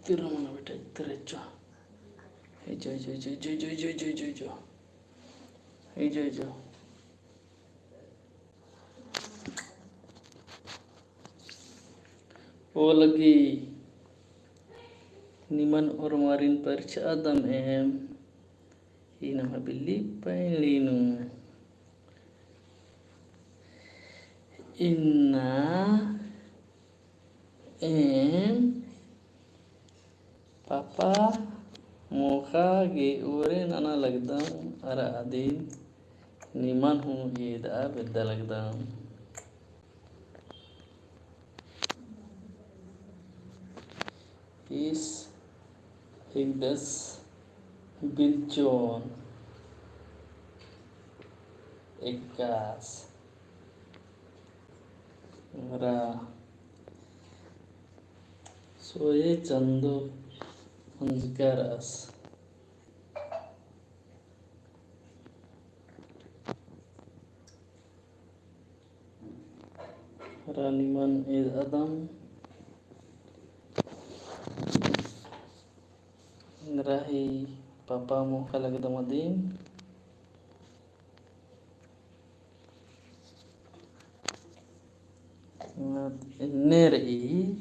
इतना mana बेटा इतना जो এই जो जो जो जो जो जो जो जो जो এই जो वो lagi Niman or Marin Adam ini nama Billy Painlinu Inna Papa Moka ge ure nana lagdam ara adin Niman hu ida bedda lagdam is Higdas Biljon Ekas Ra Soye Chando Anskaras Raniman is Adam Rahi Papa mo kalagdam adin Neri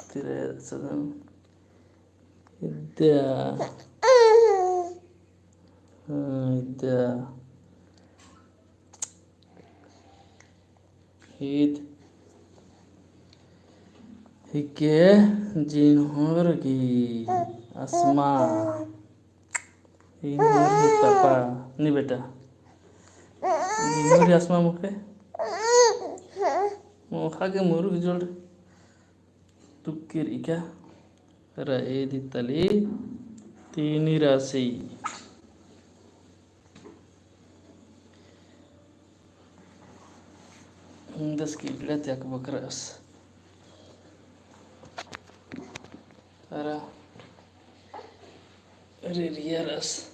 Tira sadam Ida Ida Hid Hike Jinhorgi Asma Jinhorgi Papa Ni beta Jinhorgi Asma muke Moka ke muru bijol Tukir ika Ra editali Tini rasi Das kiblat yak bakras Ara Ririaras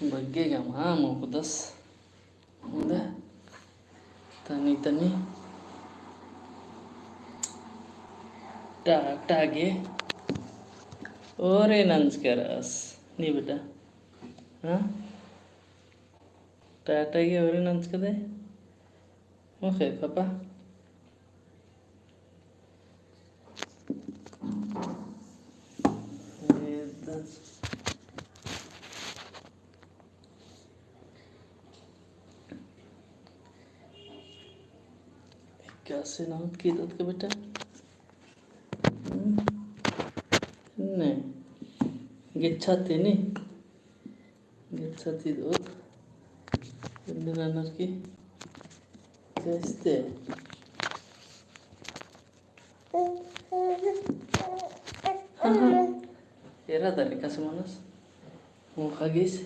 Bagega mama kudas Udah Tani Tage Ore nanskaras Ni beta Hah Tage ore nanskade Okay papa कैसे नाम की दत का बेटा नहीं गिच्छाती नहीं गिच्छाती दो इंद्रनर की कैसे era dari kasih manas mau kagis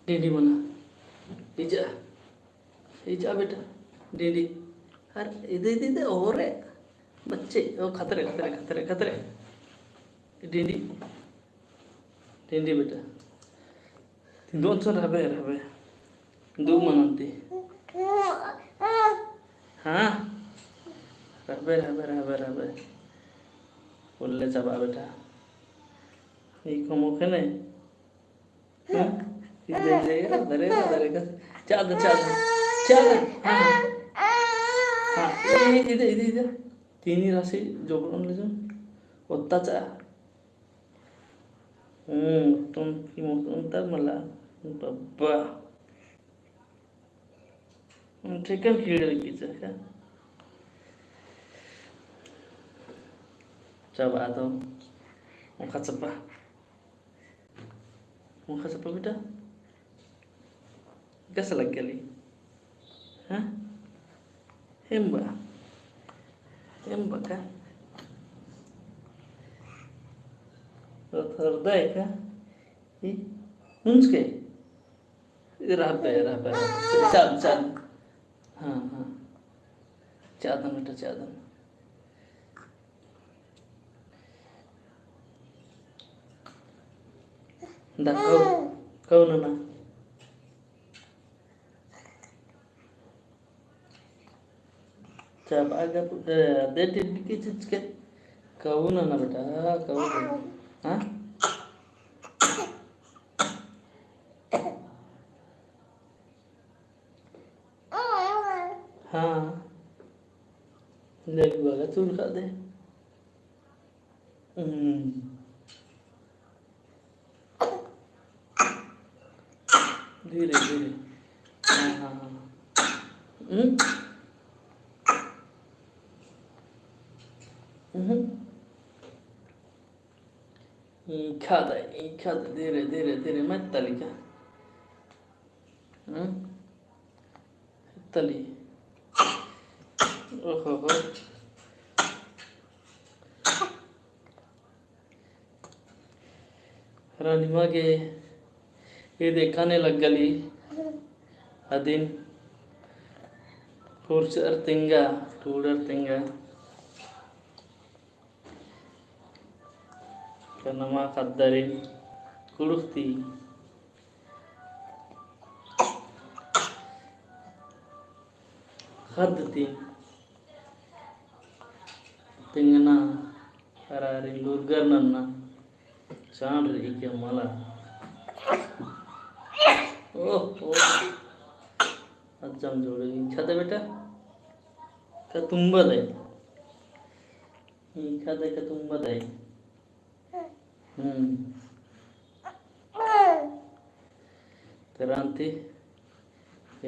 Didi mana ija बेटा Didi हर इधर और है बच्चे वो खतरे Didi बेटा दोन सौ रहे दो मनती हाँ रहे बोलले चबा बेटा एक मुखे नहीं हाँ इधर का चल हाँ इधर तीन ही राशि जो बोलने ले जाओ अत्याचार तुम की मुक्ता मला बाबा ठीक है कीड़े लगी क्या चबा तो मुखा चप्पा बेटा कैसा लग गया हाँ हेम्बा का हृदय का मुंज के राबे चादन हाँ चादन बेटा चादन कौन ना जब आगे दे टिड्डी की चीज के कहू ना ना बेटा, कहू हाँ हाँ देख बगा चूल खा दे। धीरे धीरे। हाँ हाँ हाँ। हम्म खा दे धीरे धीरे धीरे मत तली का। तली ओहो हो। रानीमा के ये देखाने लग गली अदिन फुर्सर तिंगा टूडर तिंगा कनमा कद्दरी कुड़ुक्ती खद्दती तिंगना अरारी लुर्गर नन्ना चांड रही के मला ओह अज्जम जोड़ेगी खाते बेटा का तुम बदे खाते का तुम बदे तेरांती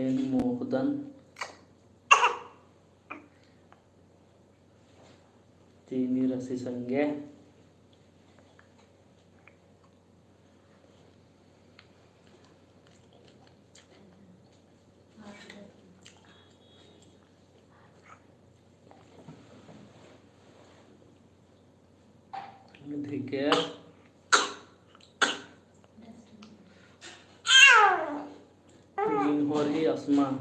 इन मोहदन तीनी रसी संगे ठीक है हो रही आसमान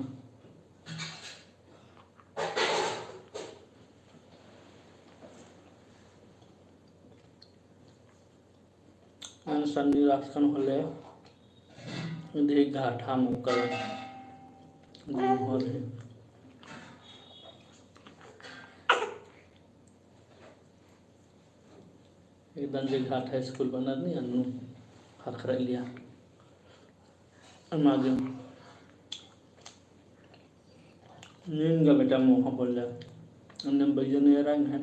संडे राशन होले दे घाटा मुकल हो रही एकदम जे घाट है स्कूल बना नहीं अन्नू हखरा लिया मागे नींद का बेटा मोह बोल रहा अन्य बजन ये रंग है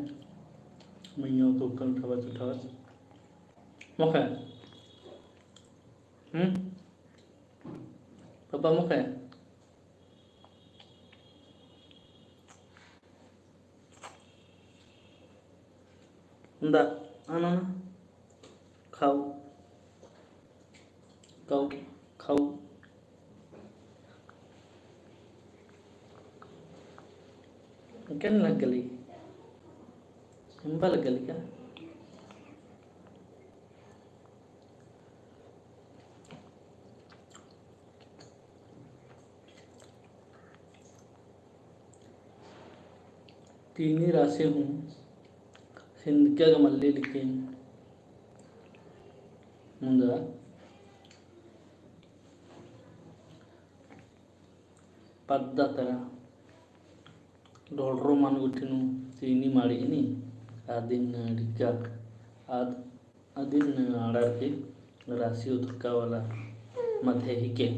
मैं तो कल उठावत मुखे पापा मुखे इंदा आना ना खाओ खाओ खाओ क्या लग गली लग गली क्या तीन ही राशि हूँ हिंद क्या मल्ली लिखे मुंदा पद्धतर डोड्रो मन गुट्टिनु चीनी माड़ीनी आदिन डिक्का आदिन आड़ाके राशि उतका वाला मध्य हिके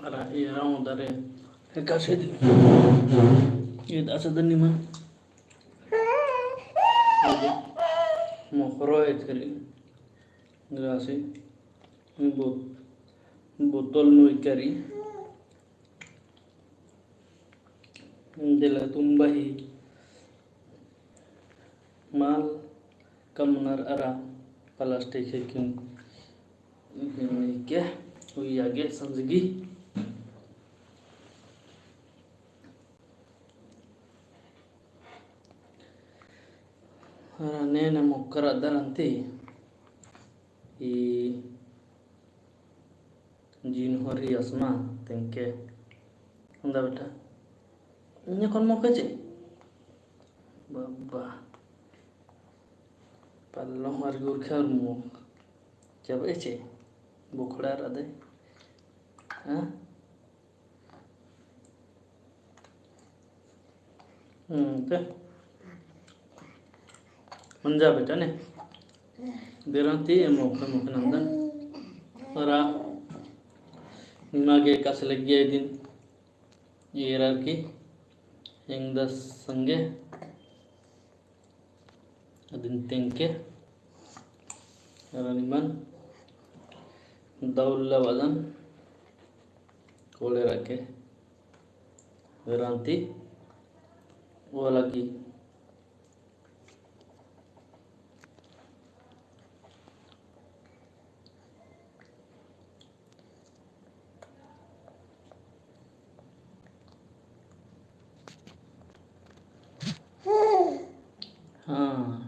अरा ये राउंड दरे कैसे ये दास दन्नी में मोहरो है तेरी राशि बोतल नुई करी दिला तुम्बा ही माल कमनर अरा प्लास्टिक है क्यों क्या हुई आगे समझगी నేను మొక్కర అద్దరంతే ఈ जीन हो रही असमा तेंके अंदा बेटा इन्हें कौन मौका चे बाबा पल्लो मार गुर खर मो जब एचे बुखड़ा रदे हाँ ते मंजा बेटा ने देरांती मोख नंदन और निमागे कसलग्गे दिन hierarki yang das sange adin tenke araniman daulla wadan kole rake veranti walaki हाँ